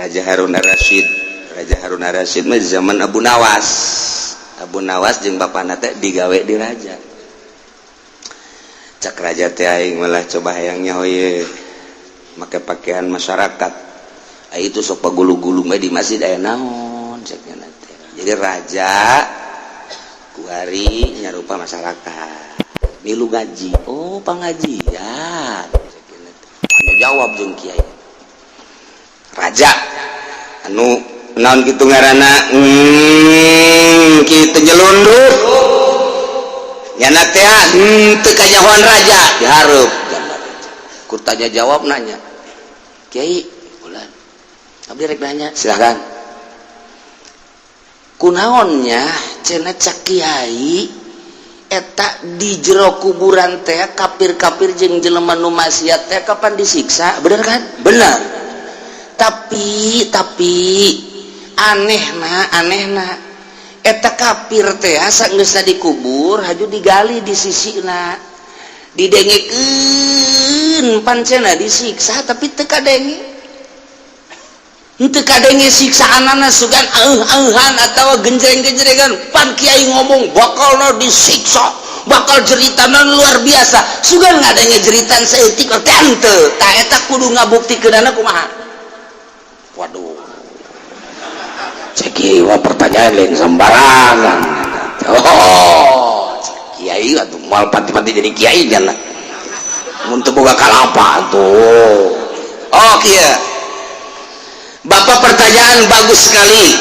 Raja Harun Ar-Rasyid. Raja Harun Ar-Rasyid mah zaman Abu Nawas jeung bapana teh digawe di raja. Cak raja teh aing malah coba hayangnya hoye make pakaian masyarakat. Itu sok pagulu-gulu mah di masjid aya naon cekna teh. Jadi raja kuari nyarupa masyarakat. Milu ngaji. Oh, pangajian. Cekna teh. Anu jawab jeung kiai. Raja anu naon kitu ngaranna kitu nyelundup nyana teh teu kajahoan raja dihareup ku tanya jawab nanya kiai ulah abdi rek nanya silakan kunaonnya cenah cak kiai eta di jero kuburan teh kafir-kafir jeung jelema nu maksiat teh kapan disiksa bener kan bener tapi anehna eta kafir teh asa geus dikubur haju digali di sisina didengekeun pancena disiksa tapi teu kadenge henteu kadenge siksaanana sugan eueuhan atawa genjreng-genjrengan pan kiai ngomong bakalna disiksa bakal jeritana luar biasa sugan ngadenge jeritan saeutik teh henteu tah eta kudu ngabuktikeunana kumaha. Waduh, ceki wah pertanyaan lain sembarangan. Oh, kiai atuh mal pati-pati jadi kiai jangan. Untuk boga kalapa tuh. Oh kieu. Bapak pertanyaan bagus sekali.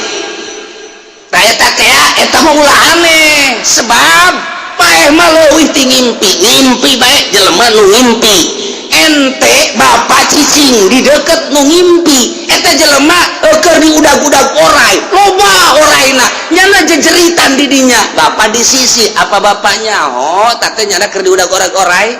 Tah eta teh eta mah ulah aneh sebab paeh mah leuwih ti ngimpi bae jelema nu ngimpi. Ente bapak cicing di deket nu ngimpi eta jelema keur diudag-udag orai loba oraina nyana jejeritan di dinya bapak di sisi apa bapaknya oh tante nyana keur diudag orai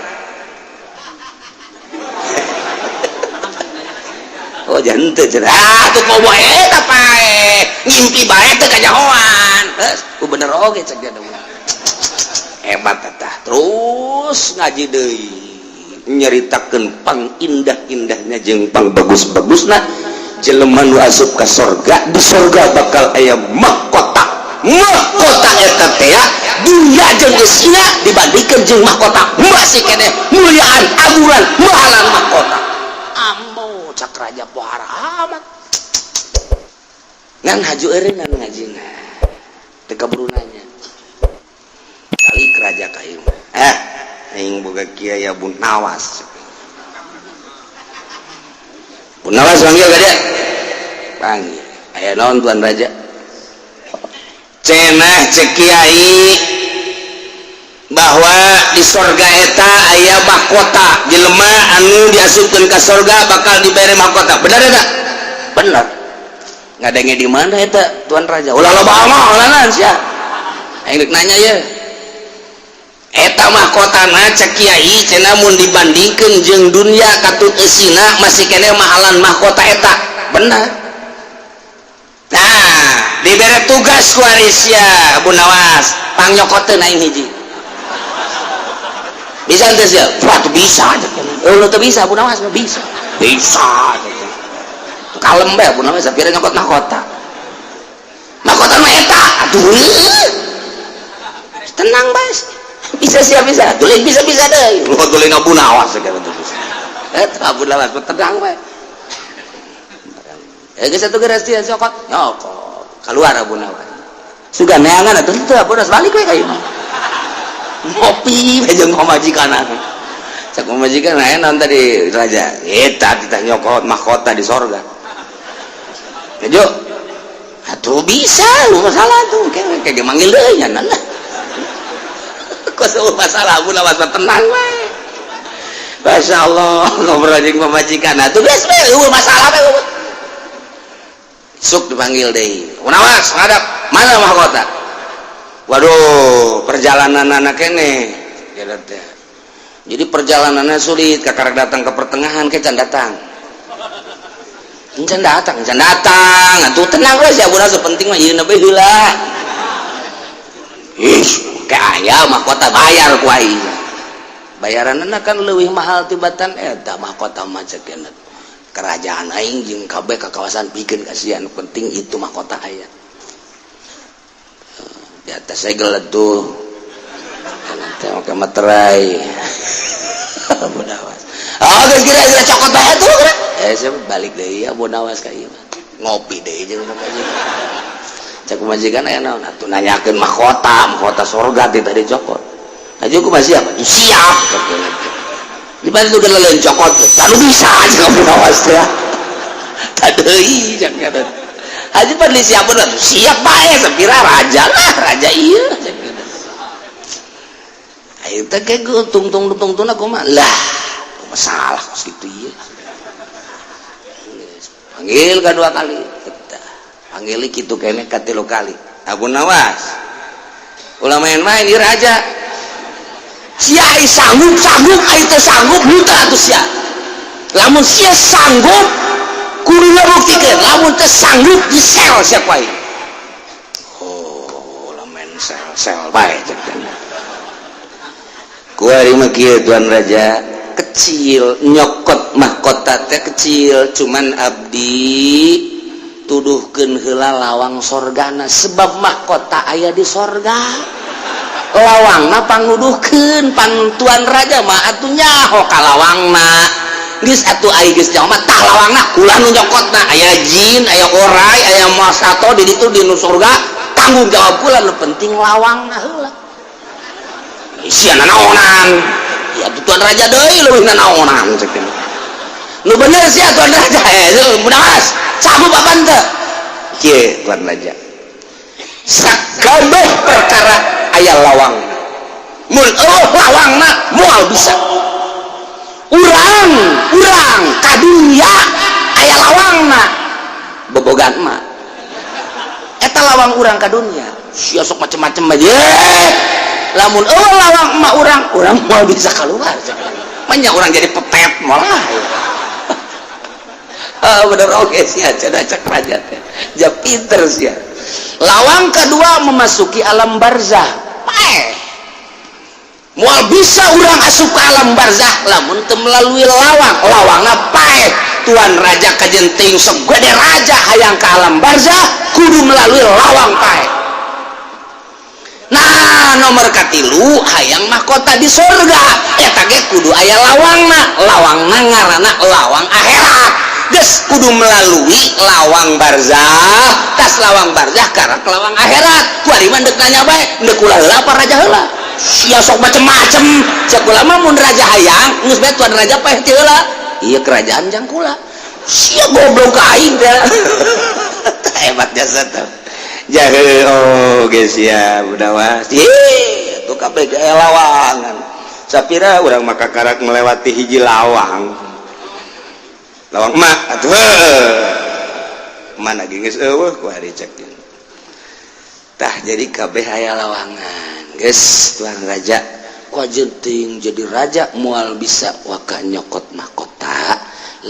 oh jangan teu cenah tuh komo eta pae ngimpi bae teu kajahoan ku bener oge cek dia hebat eta terus ngaji deui nyaritakeun pang indah-indahnya jeung pang bagus-bagusna jelema nu asup ka sorga di sorga bakal aya mahkota eta teh dunya jeung isina dibandingkeun jeung mahkota masih keneh muliaan aguran mahalan mahkota ambo cak raja pohara amat ngan haju eureun ngajina teu kaburu nanya kali raja ka ieu aing boga kiai Abu Nawas. Abu Nawas panggil ka dia? Panggil. Aya naon tuan raja? Cenah cek kiai bahwa di sorga eta aya mahkota jelema anu diasupkeun ka sorga bakal dibere mahkota. Bener eta? Bener. Ngadenge di mana eta tuan raja? Ulah loba mah ulanan sia. Aing rek nanya ye. Eta mahkotana cek kiai cenah mun dibandingkeun jeung dunia katut eusina masih keneh mahalan mahkota eta bener. Nah dibere tugas ku ari sia Abu Nawas pangnyokotkeun aing hiji bisa teu sia wah teu bisa lu teu bisa Abu Nawas bisa kalem bae Abu Nawas sapira nyokot mahkota mah eta atuh tenang bae bisa siap bisa tulis bisa deh lu tulis Abu Nawas sekarang tuh Abu Nawas tenang bae geus atuh geus sia sokot nyokot keluar Abu Nawas sugan neangan atuh teu Abu Nawas balik we ka ieu ngopi jeung pamajikanna cak pamajikan aya naon tadi raja eta kita nyokot mahkota di sorga jo atuh bisa lu masalah tuh kayak manggil deui nya nah koso masalah Abu Nawas tenang we. Masya Allah ngobrol jeung pamajikan atuh geus we eueuh masalah we. Sok dipanggil deui. Abu Nawas ngadap mana mahkota? Waduh, perjalanan anak kene. Jadi perjalanannya sulit, kakak datang ke pertengahan ke can datang. Can datang. Atuh tenang we si Abu Nawas penting mah ieu bae heula. Kayak aya mahkota bayar ku aing. Bayaranna kan leuwih mahal tibatan eta mahkota mah cekeun. kerajaan aing jeung kabeh ka kawasan pikeun kasihan penting itu mahkota aya di atas segel tuh teh oke materai bonawas geus kira-kira cokot bae tuh saya balik deui ya bonawas ka ieu ngopi deui jeung majikan cek majikan aya naon atuh nanyakeun mahkota surga tadi cokot aja ku masih apa siap di mana itu kelelen cokot lalu bisa aja kamu nawas ya tadei jangan aja pada siap bener siap baik sepira raja lah raja iya ayo teh kayak gue tung aku mah lah masalah kos gitu iya panggil kedua kali panggil gitu kayaknya katilu kali Abu Nawas ulah main-main di raja sia sanggup itu sanggup buta atuh sia lamun sia sanggup kudu buktikan lamun teh sanggup di sel sia wae oh lamun sel bae cenah kuari mah kieu tuan raja kecil nyokot mahkota teh kecil cuman abdi tuduhkeun heula lawang sorgana sebab mahkota aya di sorga lawangna panguduhkeun pantuan raja mah atuh nyaho ka lawangna geus atuh ai geus nyaho mah tah lawangna kula nu nyokotna aya jin aya orai aya masato di ditu di nu surga tanggung jawab kula nu penting lawangna heula sia nanaonan ya tuan raja deui leuwih nanaonan cek nu bener sia tuan raja mudawas sabu papan teh kieu tuan raja sakabeh perkara aya lawang mun lawangna moal bisa urang ka dunia aya lawangna bobogan mah eta lawang urang ka dunia sia sok macem-macem aja lamun lawang mah urang moal bisa keluar banyak orang jadi pepet malah bener oke sia cenah cek raja teh ja pinter sia lawang kedua memasuki alam barzah mual bisa urang asup ke alam barzah lamun teu melalui lawangna paeh tuan raja kajenting sok gede raja hayang ke alam barzah kudu melalui lawang paeh nah nomor katilu hayang mahkota di surga eta ge kudu aya lawangna ngaranna lawang akhirat geus kudu melalui lawang barzah tas lawang barzah karena ke lawang akhirat kuari mah deuk nanya bae deuk ulah heula apa raja heula sia sok macem-macem cek kula mah mun raja hayang geus bae tuan raja paeh ti heula ieu kerajaan jang kula sia goblok ka aing teh hebat jasa teh jahe geus sia budawas tuh kabeh gaya lawangan sapira urang mah kakarak melewati hiji lawang emak atuh mana geus eueuh ku hari cek tah jadi kabeh aya lawangan geus tuan raja ku jenting jadi raja moal bisa waka nyokot mahkota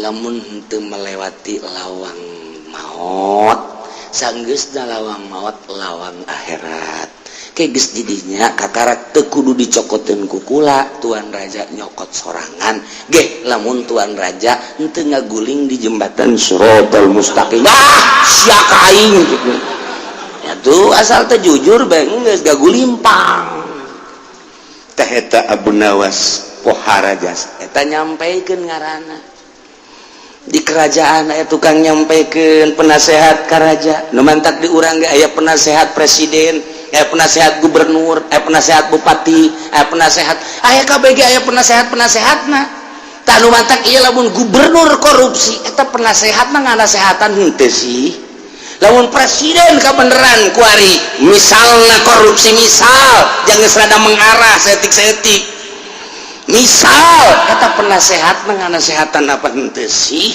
lamun henteu melewati lawang maut sanggeusna lawang maut lawang akhirat ke geus didinya kakarak teu kudu dicokoteun ku kula tuan raja nyokot sorangan ge lamun tuan raja henteu ngaguling di jembatan Shiratal Mustaqim sia ka aing gitu ya tuh asal teh jujur bae geus gagulimpang teh eta Abu Nawas Poharajas eta nyampaikeun ngaranna di kerajaan aya tukang nyampaikeun penasehat ka raja nu mantak di urang ge aya penasehat presiden aya penasehat gubernur aya penasehat bupati aya penasehat aya kabeh ge aya penasehatna tah nu mantak ieu lamun gubernur korupsi eta penasehat mah nganasehatan henteu sih lamun presiden kabeneran kuari misalna korupsi misal jangan serada mengarah setik-setik misal eta penasehat nganasehatan apa henteu sih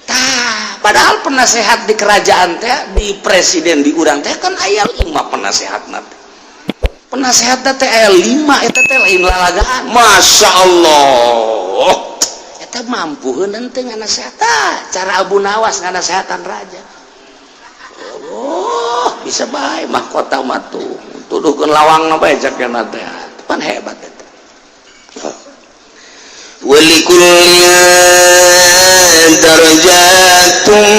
tah padahal penasehat di kerajaan teh di presiden di urang teh kan aya 5 penasehatna penasehatna teh aya 5 eta teh lain lalagaan Masya Allah eta mampuheun henteu nganasehat cara Abu Nawas nganasehatan raja bisa bae mahkota mah tuh tuduhkeun lawangna bae cakna teh pan hebat eta wali kulli darajatum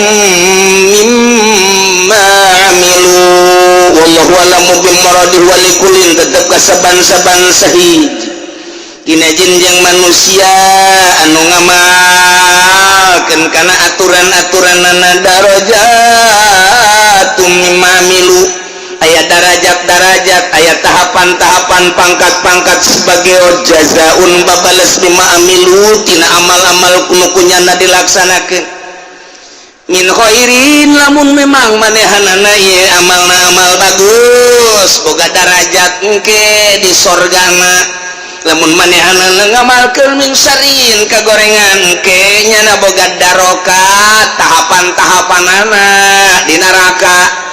mimma amilu wallahu a'lamu bil maradih wa likulin tetep kasaban-saban sahih dina jenjang manusia anu ngamalkeun kana aturan-aturanna darajatum mimma amilu aya darajat-darajat aya tahapan-tahapan pangkat-pangkat sebagai jazaun babales bima amilu tina amal-amal kuno kunyana dilaksanakeun min khairin lamun memang manehanana ieu amalna amal bagus boga darajat engke di sorgana lamun manehanana ngamalkeun min syarrin kagorengan engke nyana boga darokat tahapan-tahapanana di neraka.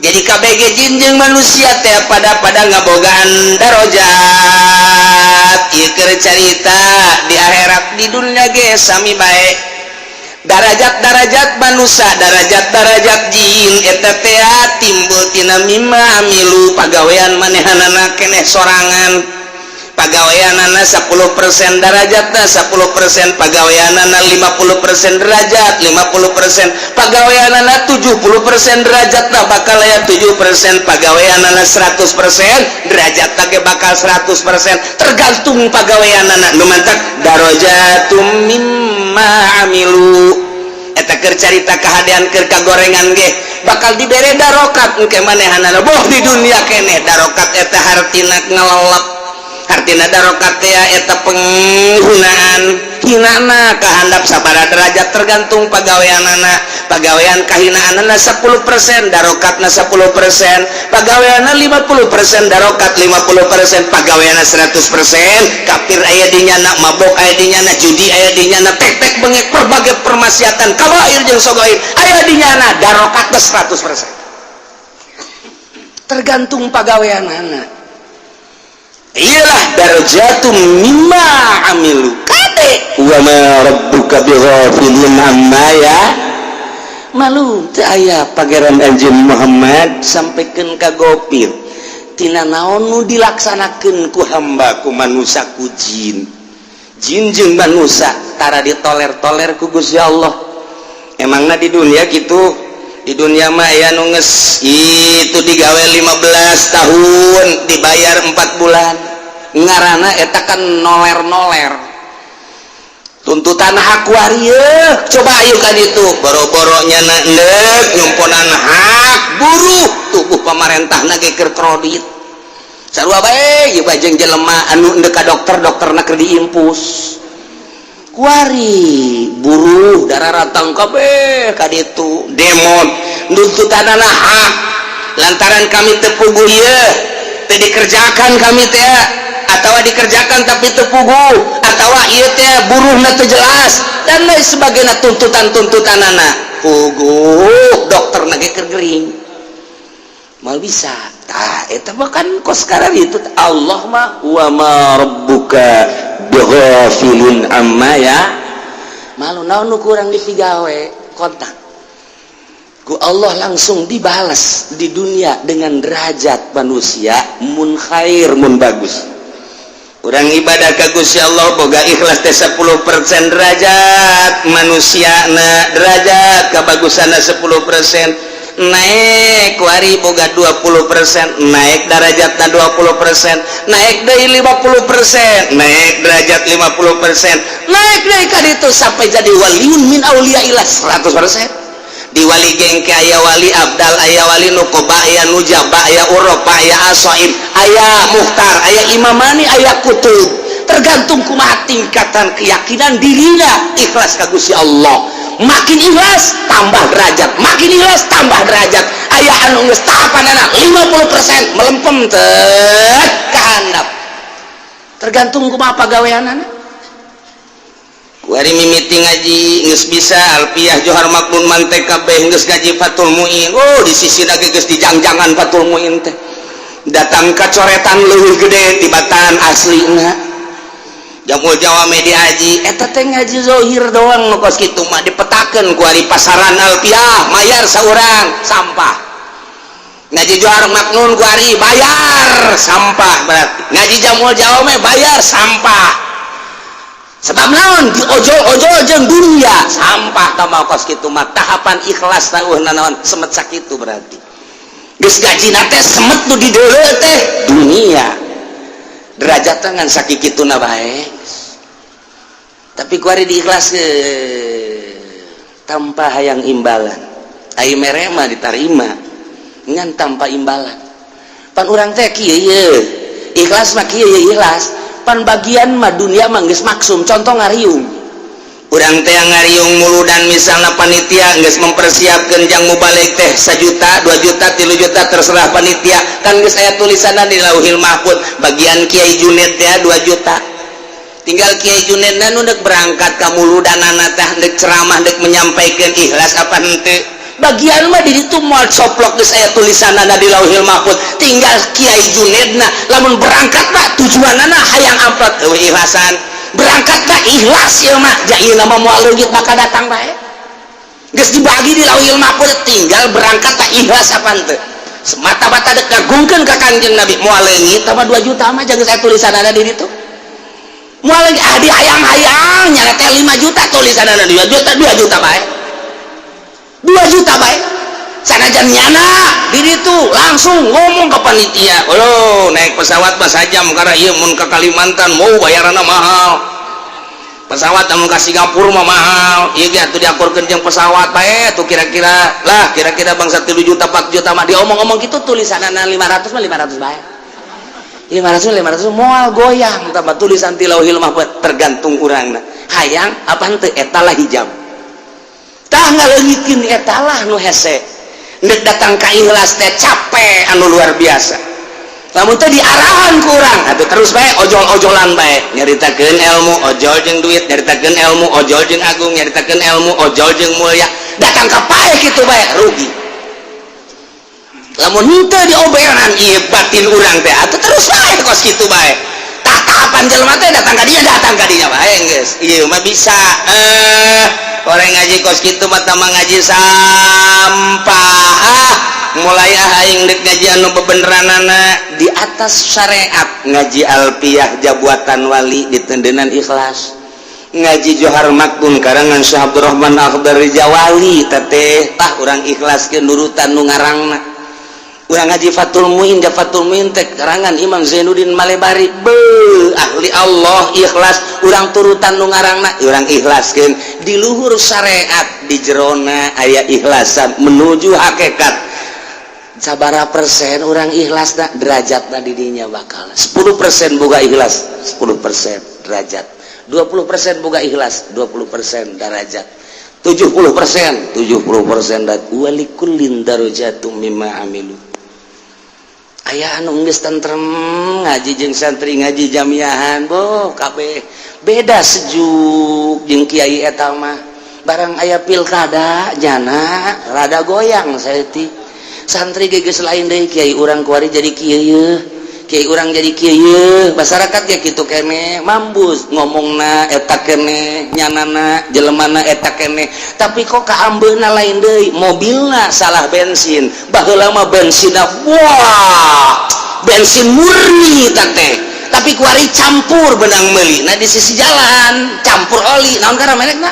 Jadi KBG jinjeng manusia teh pada ngabogaan darajat ieu keur carita di akhirat di dunia ge sami bae darajat-darajat manusia darajat-darajat jin eta teh timbul tina mimma amilu pagawean manehanana keneh sorangan pagaweanana 10% darajatna 10% pagaweanana 50% derajat 50% pagaweanana 70% derajatna bakal aya 7% pagaweanana 100% derajatna ge bakal 100% tergantung pagaweanana nu mantak darajatum mimma amilu eta keur carita kahadean keur kagorengan ge bakal dibere darokat engke manehanana boh di dunia keneh darokat eta hartina ngelelep artina darokat teh eta penggunaan hinana kahandap sabaraha derajat tergantung pagaweanana pagawean kahinaanana 10% darokatna 10% pagaweanna 50% darokat 50% pagaweanna 100% kafir aya di nyana mabok aya di nyana judi aya di nyana tek-tek bengek berbagai permaksiatan kabair jeung sogair aya di nyana darokatna 100% tergantung pagaweanana. Iyalah darajatum mimma amilu kade wa ma rabbuka bighafilin amma ya malu teu aya pangeran anjeun Muhammad sampikeun ka gopir tina naon nu dilaksanakeun ku hamba ku manusia ku jin jeung manusia tara ditoler-toler ku Gusti Allah emangna di dunia kitu di dunia mah aya nu geus itu digawe 15 tahun dibayar 4 bulan ngaranna eta kan noler-noler tuntutan hak warieuh coba ayo ka ditu boro-boro nyana endek nyumponan hak buruh tubuh pamarentahna ge keur kredit sarua bae ieu bajeng jelema anu endek ka dokterna keur diimpus kuari buruh dararatang kabeh ka ditu demo nuntutanana hak lantaran kami teu puguh ieu teu dikerjakan kami teh atawa dikerjakan tapi teu puguh atawa ieu teh buruhna teu jelas dan lain sebagainya tuntutanana puguh dokterna ge keur gering mal bisa tah eta mah kan kos sekarang itu Allah mah wa ma rabbuka bighafilin amma ya malu naon nu kurang dipigawe kontak ku Allah langsung dibalas di dunia dengan derajat manusia mun khair mun bagus urang ibadah ka Gusti Allah boga ikhlas teh 10% derajat manusiana derajat kabagusanna 10% naik kuari boga 20% naik darajatna 20% naik deui 50% naik derajat 50% naik deui ka ditu sampai jadi waliun min auliyaillah 100% di wali gengke aya wali abdal aya wali nukoba aya nujaba aya uropa aya asoib aya muhtar aya imamani aya kutub tergantung kumaha tingkatan keyakinan dirinya ikhlas ka Gusti Allah makin ikhlas tambah derajat makin ikhlas tambah derajat aya anu geus tahapanana 50% melempem teh kahandap tergantung kumaha pagaweanana kuari mimiti ngaji geus bisa alfiah johar makbun mantek kabeh geus ngaji fatul muin oh di sisi lagi geus dijangjangan fatul muin teh datang kacoretan leuwih gede tibatan aslina jamul jawa media haji eta teh ngaji zahir doang nu kos kitu mah dipetakeun ku ari pasaran alfiah mayar saurang sampah ngaji johar maknun ku ari bayar sampah berarti ngaji jamul jawa mah bayar sampah sebab naon diojol-ojol jeung dunia sampah tama kos kitu mah tahapan ikhlas naon semet sakitu berarti geus gajina teh semet nu di deuleu teh dunia derajat ngan sakikituna bae tapi kuari diikhlaskeun tanpa hayang imbalan ai mere mah ditarima ngan tanpa imbalan pan urang teh kieu ye ikhlas mah kieu ye ikhlas pan bagian mah dunia mah geus maksum contoh ngariung urang teh ngariung muludan misalna panitia geus mempersiapkeun jang mubalik teh 1 juta 2 juta 3 juta terserah panitia kan geus aya tulisanna di Lauhil Mahfuz bagian Kiai Junaid teh 2 juta tinggal Kiai Junaid nu deuk berangkat ka muludanana teh deuk ceramah deuk menyampaikan ikhlas apa henteu bagian mah di ditu moal coplok geus aya tulisanana di Lauhil Mahfuz tinggal Kiai Junaidna lamun berangkat mah tujuanana hayang amplot eueuh ikhlasan berangkat mah ikhlas ieu mah jaieuna mah moal leungit bakal datang bae geus dibagi di Lauhil Mahfuz tinggal berangkat mah ikhlas apa henteu semata-mata deuk ngagungkeun ka Kanjeng Nabi moal leungit tambah 2 juta mah geus aya tulisanana di ditu moal di hayang-hayang nya teh 5 juta tulisanana 2 juta bae 2 juta baik sanajan nyana di itu langsung ngomong ke panitia naik pesawat pas sajam karena iya mun ke Kalimantan mau bayarannya mahal pesawat namun ke Singapura mah mahal iya tuh diakurkeun jeung pesawat bae tuh kira-kira bangsa 3 juta 4 juta mah diomong-omong gitu tulisanana 500 mah 500 bae 500 moal goyang tambah tulisan ti Lauhil Mahfuz tergantung urangna hayang apa henteu eta lah hijab tah ngaleungitkeun eta lah nu hese neuk datang ka ikhlas teh capek anu luar biasa lamun teh diarahan ku urang atuh terus bae ojol-ojolan bae nyaritakeun ilmu ojol jeung duit nyaritakeun ilmu ojol jeung agung nyaritakeun ilmu ojol jeung mulia datang ka pae kitu bae rugi lamun henteu dioberan ieu batin urang teh atuh terus bae kos kitu bae tahapan jelema teh datang ka dinya bae geus ieu mah bisa orang ngaji kos kitu mah tama ngaji sampah mulai aing dek ngaji anu bebeneranana di atas syariat ngaji alfiyah jabuatan wali ditendenan ikhlas ngaji Johar Makbun karangan Syekh Abdurrahman Akhdari Jawali teteh tah urang ikhlaskeun nurutan nu ngarangna urang ngaji Fathul Muin teh karangan Imam Zainuddin Malebari ahli Allah ikhlas urang turutan nu ngarangna urang ikhlaskeun di luhur syariat di jerona aya ikhlasan menuju hakikat sabaraha persen urang ikhlasna derajatna di dinya bakal 10% boga ikhlas 10% derajat 20% boga ikhlas 20% derajat 70% dat walikullin darajatum mimma amilu aya anu geus tentrem ngaji jeung santri ngaji jamiahan boh kabeh beda sejuk jeung kiai eta mah barang aya pilkada jana rada goyang saeutik santri geus lain deui kiai urang kuari jadi kieu kiai urang jadi kieu masyarakat ya kitu keneh mambus ngomongna eta keneh nyanana jelemana eta keneh tapi kok kaambeuna lain deui mobilna salah bensin baheula mah bensinna wah bensin murni teh tapi kuari campur benang meuli nah di sisi jalan campur oli naon kana merekna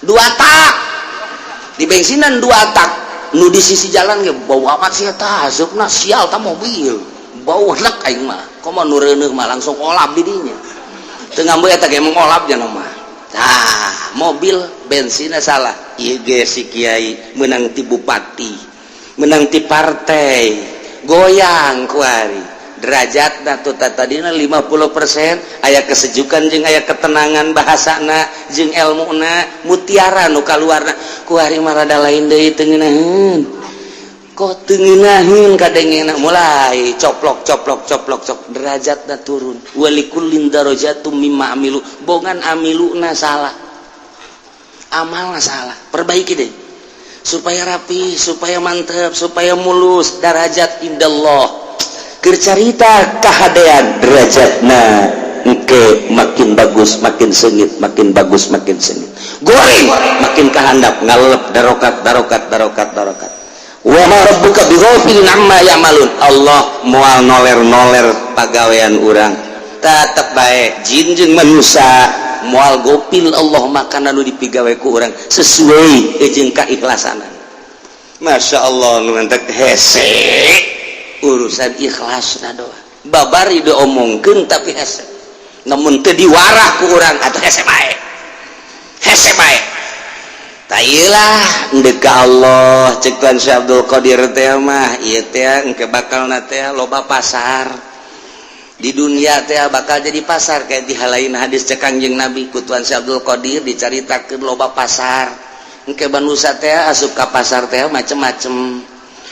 2 tak di bensinan 2 tak nu di sisi jalan ge bau amat sia tah asupna sial tah mobil bau enak aing mah komo nu reuneuh mah langsung olap di dinya teu ngambeul eta ge mengolap cenah mah tah mobil bensinna salah ieu ge si kiai menang ti bupati menang ti partai goyang kuari derajatna tuh tadina 50% aya kesejukan jeung aya ketenangan bahasana jeung ilmuna mutiara nu kaluarna kuari mah rada lain deui teu ngeunaheun kok tengenahin kadengena mulai coplok derajatna turun walikullin darajatum mimma amilu bongan amiluna salah amalna salah perbaiki deh supaya rapi supaya mantep supaya mulus derajat indallah keur carita kahadean derajatna engke makin bagus makin sengit makin bagus makin sengit goreng makin kahandap ngalep darokat wa ma rabbuka bighafilin amma ya'malun Allah moal noler pagawean urang tetep bae jin jeung manusia moal gopil Allah makan anu dipigawe ku urang sesuai jeung kaikhlasanan. Masya Allah nu entek hese urusan ikhlasna doa babari diomongkeun tapi hese namun teu diwarah ku urang atuh hese bae tailah endek ka Allah cek tuan Syekh Abdul Qadir teh mah ieu teh engke bakalna teh loba pasar di dunia teh bakal jadi pasar kayak di halain hadis cek Kangjeng Nabi ku tuan Syekh Abdul Qadir dicaritakeun loba pasar engke banusa teh asup ka pasar teh macem-macem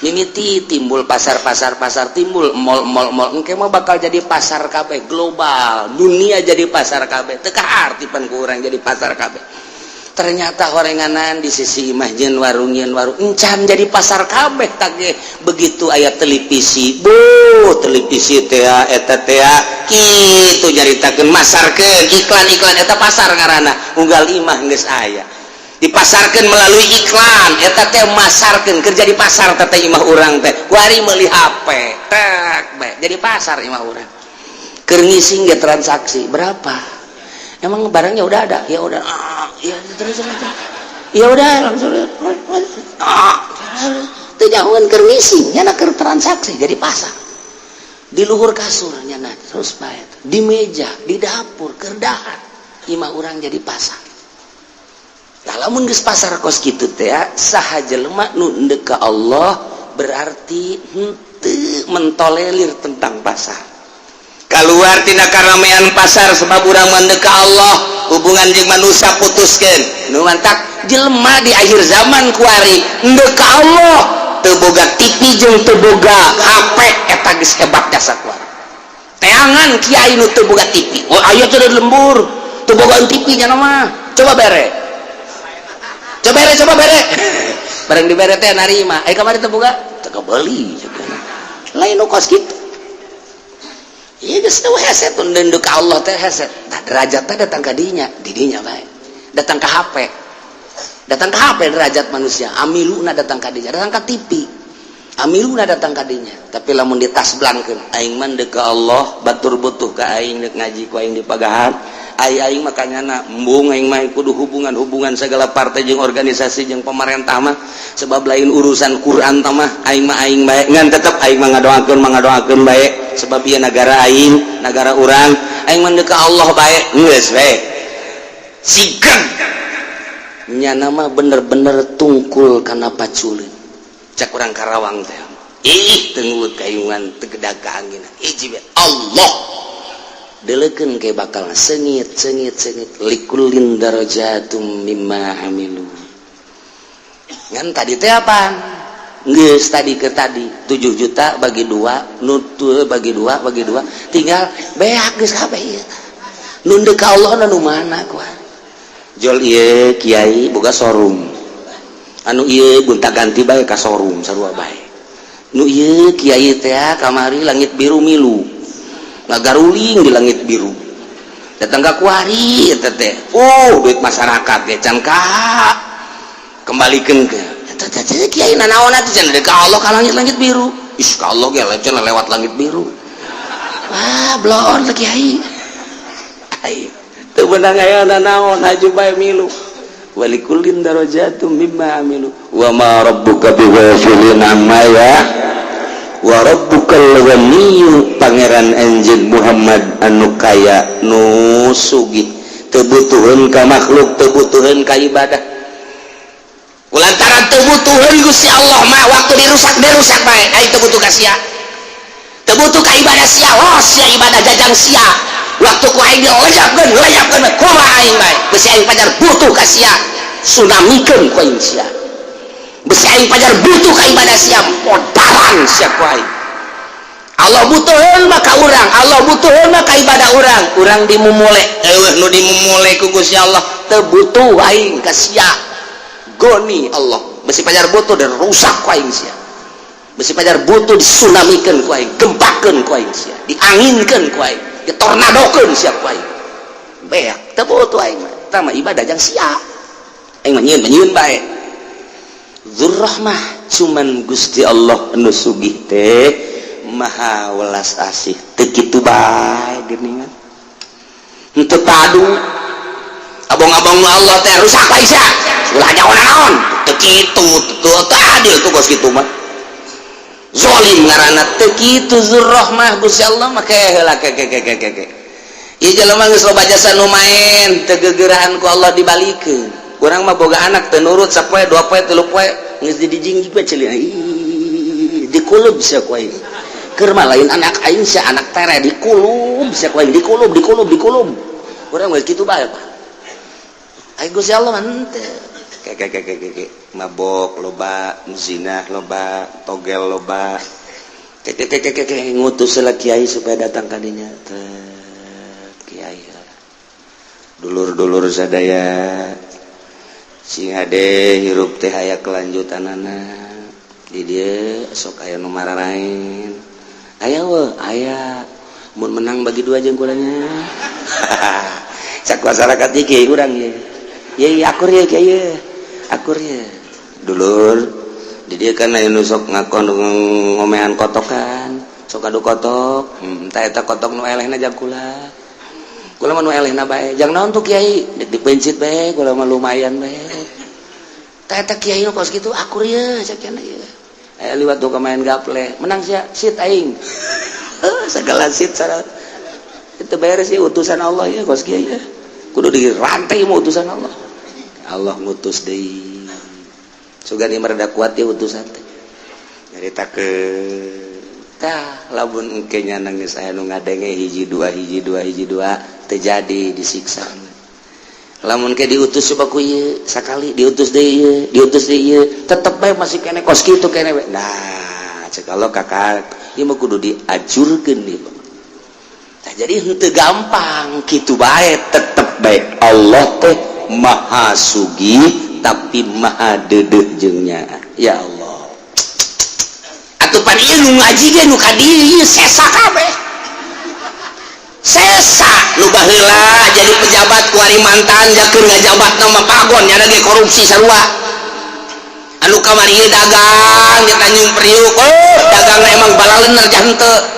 mimiti timbul pasar timbul mall engke mah bakal jadi pasar kabeh global dunia jadi pasar kabeh teu kahartipan ku urang jadi pasar kabeh ternyata horenganan di sisi imah jeung warung encan jadi pasar kabeh tage begitu aya televisi televisi teh eta teh kitu nyaritakeun masarkeun iklan eta pasar ngaranna unggal imah geus aya dipasarkan melalui iklan eta teh masarkeun kerja di pasar teh imah urang teh wari meuli HP tak bae jadi pasar imah urang keur ngising ge transaksi berapa emang barangnya udah ada ya udah ya terus ya udah langsung teu nyahoeun keur ngising nya keur transaksi jadi pasar di luhur kasur nya terus bae di meja di dapur keur dahar imah urang jadi pasar. Lamun geus pasar kos kitu teh saha jelema nu endek ka Allah berarti henteu mentolerir tentang pasar. Kaluar tina karamean pasar sebab urang mandek ka Allah hubungan jeung manusia putuskeun. Nu mantak jelema di akhir zaman kuari endek ka Allah teu boga TV jeung teu boga HP eta geus hebat jasa kuari. Teangan kiai nu teu boga TV. Oh aya teh lembur teu boga TV nya mah. Coba bere. Coba bere bareng dibere teh narima kamari teu boga teu kebeuli lain nu kos kitu ieu geus teu hese tun nunduk ka Allah teh hese tah derajat teh datang ka dinya bae datang ka HP derajat manusia amiluna datang ka dinya datang ka TV amiluna datang ka dinya tapi lamun ditasblankeun aing mah deuk ka Allah batur butuh ka aing deuk ngaji ku aing di pagahan aing makanya embung aing mah kudu hubungan segala partai jeung organisasi jeung pemerintah mah sebab lain urusan Quran tah mah aing bae ngan tetep aing mah ngadoakeun bae sebab ieu negara aing negara urang aing mah deuk ka Allah bae geus bae sigeg nya nama bener-bener tungkul kana paculeun cak urang Karawang teh teu ngulut kayungan teu gedag ka angin hiji Allah delekeun ke bakal sengit likullin darajatum mimma amilu ngan tadi teh apaan geus tadi ke tadi 7 juta bagi 2 nutul bagi 2 tinggal beak geus kabeh ieu nu deuk ka Allah nu mana ku jol ieu kiai boga showroom anu ieu gonta-ganti bae ka showroom sarua bae nu ieu kiai teh kamari langit biru milu ngagaruling di langit biru datang ke kuari teh duit masyarakat ge can ka kembalikan ke kiai nanaon atuh can ka Allah ka langit biru ka Allah ge lecen lewat langit biru wah blon kiai ai teu beunang aya nanaon haju bae milu walikullin darajatum mimma amilu wa ma rabbuka bighafilin amma ya wa rabbukal ghaniyyu pangeran anjeun Muhammad anu kaya nu sugih teu butuheun ka makhluk teu butuheun ka ibadah kulantaran teu butuheun Gusti Allah mah waktu dirusak bae ai teu butuh ka sia teu butuh ka ibadah sia sia ibadah jajang sia waktu ku aing dilejapkeun kumaha aing bae bisi aing pajar butuh ka sia sunamikeun ku aing sia besi aing pajar butuh ka ibadah sia modalan sia ku aing Allah butuheun mah ka urang Allah butuheun mah ka ibadah urang dimumule nu dimumule ku Gusti Allah teu butuh aing ka sia goni Allah besi pajar butuh dan rusak ku aing sia besi pajar butuh disunamikeun ku aing gempakeun ku aing sia dianginkeun ku aing ditornadokeun sia ku aing beak teu butuh aing mah eta mah ibadah jang sia aing mah nyieun bae Dzurrahmah cuman Gusti Allah anu sugih teh maha welas asih teu kitu bae geuningan henteu padu abong-abong Allah teh rusak bae sia ulah nyawa naon teu kitu teu adil tuh kos kitu mah zalim ngaranna teu kitu zurrah mah Gusti Allah mah heula ke ieu jelema geus loba jasa nu main teu geugeuran ku Allah dibalikeun urang mah boga anak teu nurut sapoe 2 poe 3 poe geus dijingjing bae ceuli dikulub sia ku aing keur mah lain anak aing sia anak tere dikulub sia ku aing dikulub urang geus kitu bae aing Gusti Allah henteu mabok loba zina loba togel loba ngutus lah kiai supaya datang ka dinya kiai dulur-dulur sadaya sing hade hirup teh aya kelanjutanana di dieu sok aya nu mararain aya we aya mun menang bagi 2 jeung kulanya cak masyarakat ieu kiai urang ye ye akur ye kiai akur ye dulur di dia kan aya nu sok ngakon ngomehan kotokan sok adu kotok eta kotok nu elehna jang kula mah nu elehna bae jang naon tuh kiai dek dipencit bae kula mah lumayan bae eta kiai nu kos kitu akur ye cak cenah ye aya liwat tuh main gaple menang sia sit aing segala sit sara itu beres sih utusan Allah ya kos kiai ya kudu dirantai mu utusan Allah ngutus deui sugani mereda kuat ya utusan teh nyarita ke tah lamun engke nya geus aya nu ngadenge hiji dua terjadi disiksa lamun ke diutus coba ku ieu sakali diutus deui tetep bae masih kene kos kitu kene we nah cek Allah kakak ieu mah kudu diajurkeun ieu tah jadi henteu gampang kitu bae tetep bae Allah teh maha sugih tapi maha deudeuh jeung nya ya Allah atuh pan ieu nu ngaji ge nu ka dieu sesa kabeh sesa nu baheula jadi pejabat ku Kalimantan jakeun ngajabat nama pagon nya ge korupsi sarua anu kamari ieu dagang di Tanjung Priuk dagang emang balaleuneur jah henteu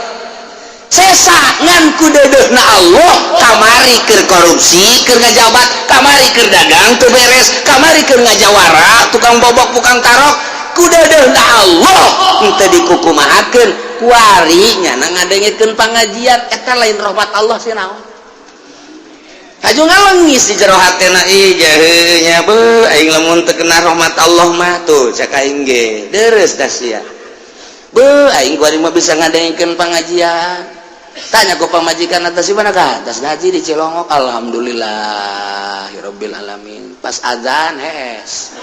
sesa ngan ku deudeuhna Allah kamari keur korupsi keur ngajabat kamari keur dagang teu beres kamari keur ngajawara tukang bobok tukang tarok ku deudeuhna Allah henteu dikukumahakeun kuari nya ngadengekeun pangajian eta lain rahmat Allah sih naon aju ngalengis di jero hatena ih jaheu nya beuh aing lamun teu kena rahmat Allah mah tuh cak aing ge deres da sia beuh aing kuari mah bisa ngadengekeun pangajian tanya ku pamajikan atas di mana kah atas ngaji di Cilongok alhamdulillahirabbil alamin pas azan hes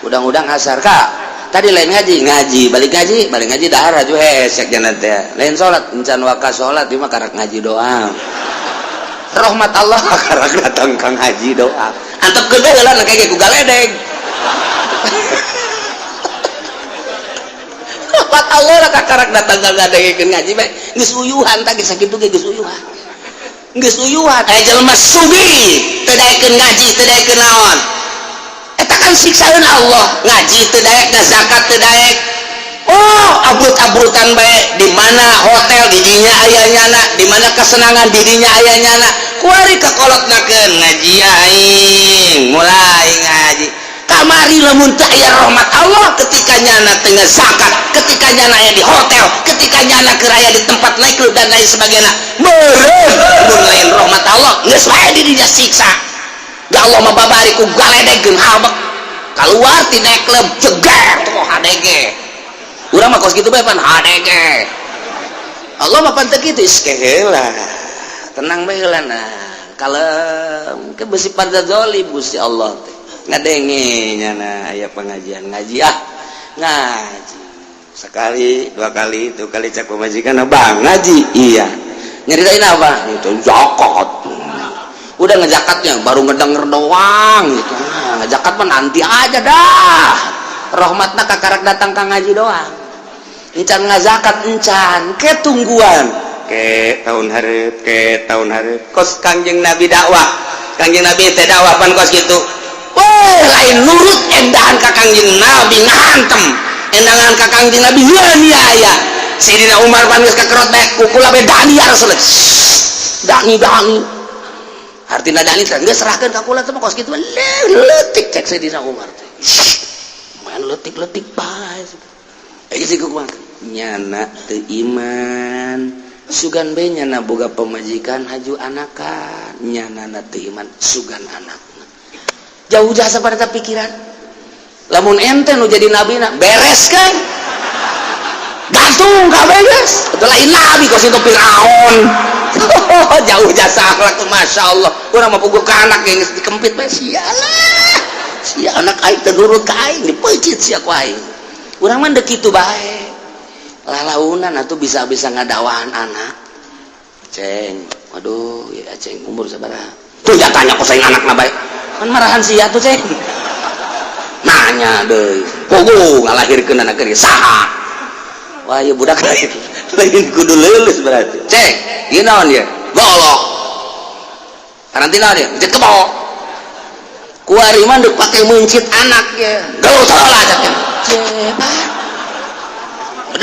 udang-udang asar kak tadi lain ngaji balik ngaji dahar aju hes yak jana teh lain salat encan waka salat ieu mah karak ngaji doang rahmat Allah karak datang ka ngaji doang antep gede heula engke ku galedeg rahmat Allah lah kakarak datang ngadengekeun ngaji bae geus uyuhan tah geus sakitu ge geus uyuhan aya jelema sugih teu daekeun ngaji teu daekeun naon eta kan siksaeun Allah ngaji teu daek da zakat teu daek abrut-abrutan bae di mana hotel di dinya aya nyana di mana kesenangan di dinya aya nyana kuari kakolotnakeun ngaji aing mulai ngaji kamari lamun teu aya rahmat Allah ketika nyana teu zakat ketika nyana aya di hotel ketika nyana keur aya di tempat naik dan lain sebagainya meureun mun lain rahmat Allah geus wae di dinya siksa da Allah mah babari ku galedegkeun habek kaluar ti naik klub jeger tuh HDG urang mah kos kitu bae pan HDG Allah mah pan teu kitu iske heula tenang bae heula nah kalem ke beusi pada zalim Gusti Allah teh ngadenge nyana aya pengajian ngaji ngaji sekali 2 kali 3 kali cak pemajikan bang ngaji iya nyeritain apa itu zakat udah ngezakatnya baru ngedenger doang gitu nah, ngezakat mah nanti aja dah rahmatna kakarak datang ka ngaji doang encan ngazakat encan ke tungguan ke tahun hareup kos Kangjeng Nabi dakwah Kangjeng Nabi teh dakwah pan kos kitu lain nurut endahan ka Kangjeng Nabi ngahantem endangan ka Kangjeng Nabi aya Sayyidina Umar pan geus kakerot bae kukula bae dani ya Rasul dani artinya dalil geus serahkeun ka kula teh kos kitu leutik cek Sayyidina Umar teh main leutik bae geus kumaha nyana teu iman sugan be nyana boga pemajikan haju anakan nyana teu iman sugan anakna jauh jasa pada pikiran lamun ente nu jadi nabi beres kan gantung kabeh geus itu lain nabi kos itu Firaun jauh jasa akhlak tuh Masya Allah urang mah puguh ka anak geus dikempit bae sialah si anak aing teu nurut ka aing dipeucit sia ku aing urang mah deuk kitu bae lalaunan atuh bisa-bisa ngadawahan anak ceng waduh ya ceng umur sabaraha tuh ya tanya ku saing anakna bae kan marahan sia tuh ceng nanya deui puguh ngalahirkeun anak keur saha wah ya budak lain kudu leuleus berarti cek ieu naon ieu golok karantina dia cek kebok kuari mah deuk pake mencit anak ya geus heula cek cepat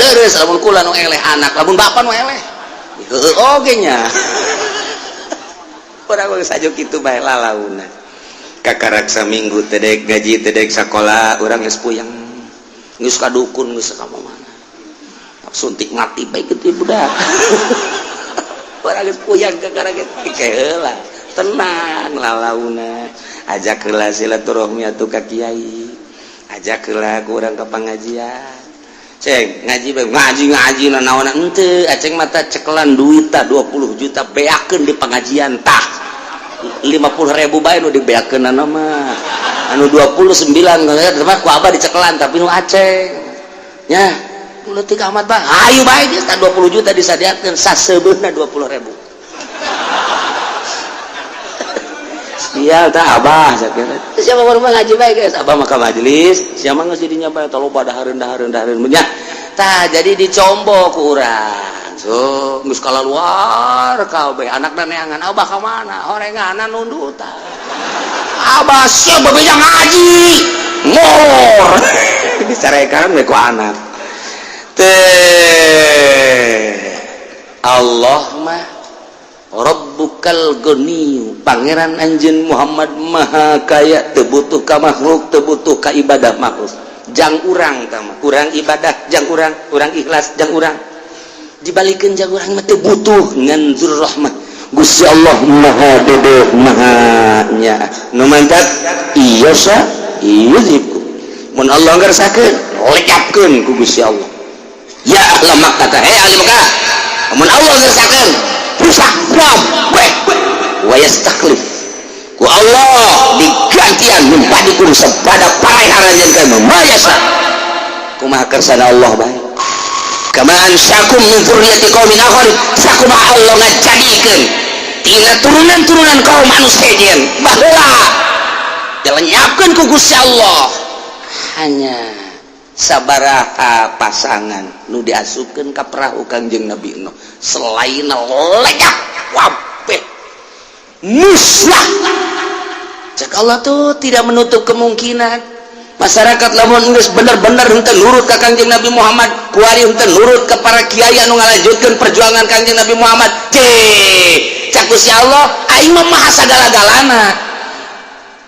deres lamun kula nu eleh anak lamun bapak nu eleh heuh oge nya urang geus sajo kitu bae lalauna kakarak saminggu teh dek gaji teh dek sakola urang geus puyeng geus ka dukun geus ka mana suntik mati baik itu budak orang geus puyang gara-gara kitu heula tenang lalauna ajak heula silaturahmi atuh ka kiai ajak heula ku urang ka pangajian ceng ngaji bae ngaji naon henteu aceng mata cekelan duit tah 20 juta beakeun di pengajian tah 50.000 bae nu dibeakeunana mah anu 29 mah ku abah dicekelan tapi nu aceng nya leutik amat bang ayo bae geus 20 juta disadiakeun sasebeuna 20.000 sial tah abah sakira siapa baru ngaji bae geus abah mah ka majelis siapa geus didinya bae tah loba dahareun nya tah jadi dicombo ku urang so geus kalaluar kabeh anakna neangan abah ka mana horenganan nundutan abah sia bebeja ngaji ngor dicarekan we ku anak Allah mah Rabbukal Ghani pangeran anjeun Muhammad maha kaya teu butuh ka makhluk teu butuh ka ibadah makhluk jang urang tah mah urang ibadah jang urang ikhlas jang urang dibalikeun jang urang mah teu butuh ngan Dzurrahman Gusti Allah maha dedeh maha nya nu mantap ieu sa yuzibku mun Allah ngarsakeun lecapkeun ku Gusti Allah ya ahla Makkah ahli Makkah amun Allah ngersakeun rusak bom wa yastakhlif ku Allah digantian nyempadikum sabada pareharan jeung mayasa kumaha kersana Allah bae kama ansyakum min dzurriyyati qaumin akharin sakumaha Allah ngajadikeun tina turunan-turunan kaum anu sejen baheula dilenyapkeun ku Gusti Allah hanya sabaraha pasangan nu diasupkeun ka perahu Kangjeng Nabi Nuh selain lenyap wabeh musnah cek Allah tuh tidak menutup kemungkinan masyarakat lamun geus bener-bener henteu nurut ka Kangjeng Nabi Muhammad kuari henteu nurut ka para kiai anu ngalanjutkeun perjuangan Kangjeng Nabi Muhammad cek Gusti Allah aing mah maha sagala-galana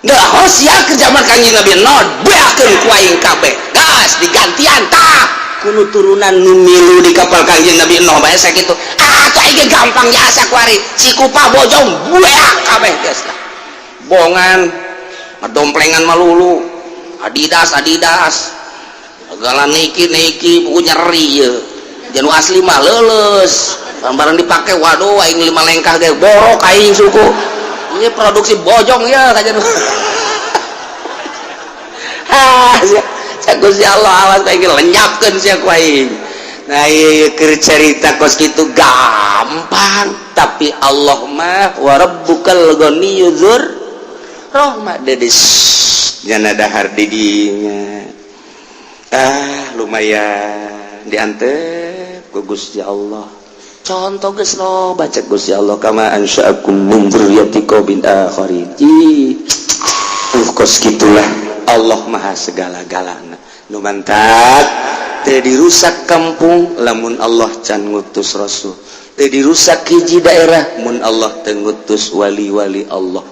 dah siap ke zaman Kangjeng Nabi non beakeun ku aing kabeh gas digantian tah kudu turunan nu milu di kapal Kangjeng Nabi Nuh bae sakitu tah ieu gampang jasa kuari si kupah bojong beak kabeh geus bongan madomplengan malulu Adidas segala niki buku nyeri ya janu asli mah leuleus barang dipake waduh aing 5 lengkah ge borok aing suku ini produksi bojong ya kajian Gusti Allah awas kayak lenyapkan sia ku aing nah ieu keur cerita kos kitu gampang tapi Allah mah wa rabbukal ghaniyyu dzur rahmat dedes jana dahar di dinya lumayan diantep ku Gusti Allah contoh geus lo baca Gusti Allah kama ansya'akum min dzurriyyati qaumin akharin kos gitulah Allah maha segala-galana nu mantap teu dirusak kampung lamun Allah can ngutus rasul, teu dirusak hiji daerah mun Allah teu ngutus wali-wali Allah.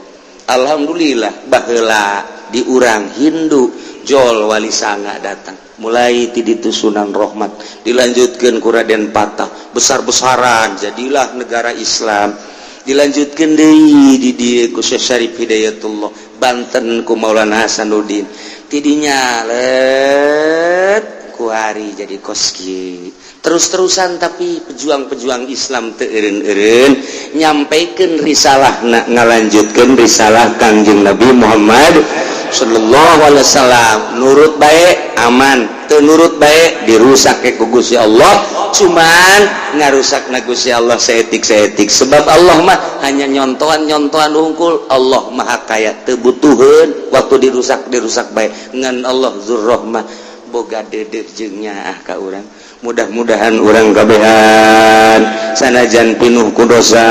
Alhamdulillah baheula di urang Hindu jol wali sanga datang, mulai ti ditu Sunan Rohmat, dilanjutkeun ku Raden Patah, besar-besaran jadilah negara Islam, dilanjutkeun deui di dieu ku Syekh Syarif Hidayatullah, Banten ku Maulana Hasanuddin, tidinya let ku hari jadi koski. Terus-terusan tapi pejuang-pejuang Islam teu eureun-eureun nyampaikeun risalahna, ngalanjutkeun risalah Kangjeng Nabi Muhammad sallallahu alaihi wasallam. Nurut bae aman, teu nurut bae dirusak ke Gusti Allah, cuman ngarusakna Gusti Allah saetik-saetik. Sebab Allah mah hanya nyontohan-nyontohan hungkul, Allah Maha Kaya teu butuheun waktu dirusak bae. Ngan Allah Dzurrahmah boga dedeuh jeung nyaah ka urang. Mudah-mudahan urang kabehan sanajan pinuh ku dosa,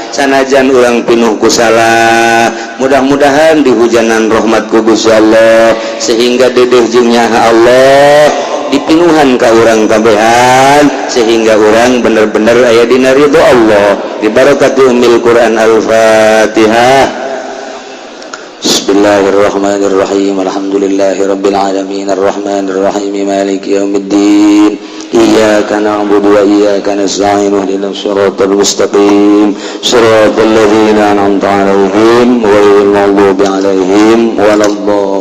sanajan urang pinuh ku salah, mudah-mudahan dihujanan rahmat ku Gusti Allah sehingga dedeuh jeung nyaha Allah dipinuhan ka urang kabehan sehingga urang bener-bener aya dina ridho Allah. Bi barakati ummil Quran Al-Fatihah. Bismillahirrahmanirrahim. Alhamdulillahirabbil alamin arrahmanir rahim maliki yaumiddin. Iyyaka na'budu wa iyyaka nasta'in ihdinas siratal mustaqim siratal ladzina an'amta 'alaihim ghairil maghdubi 'alaihim waladdallin.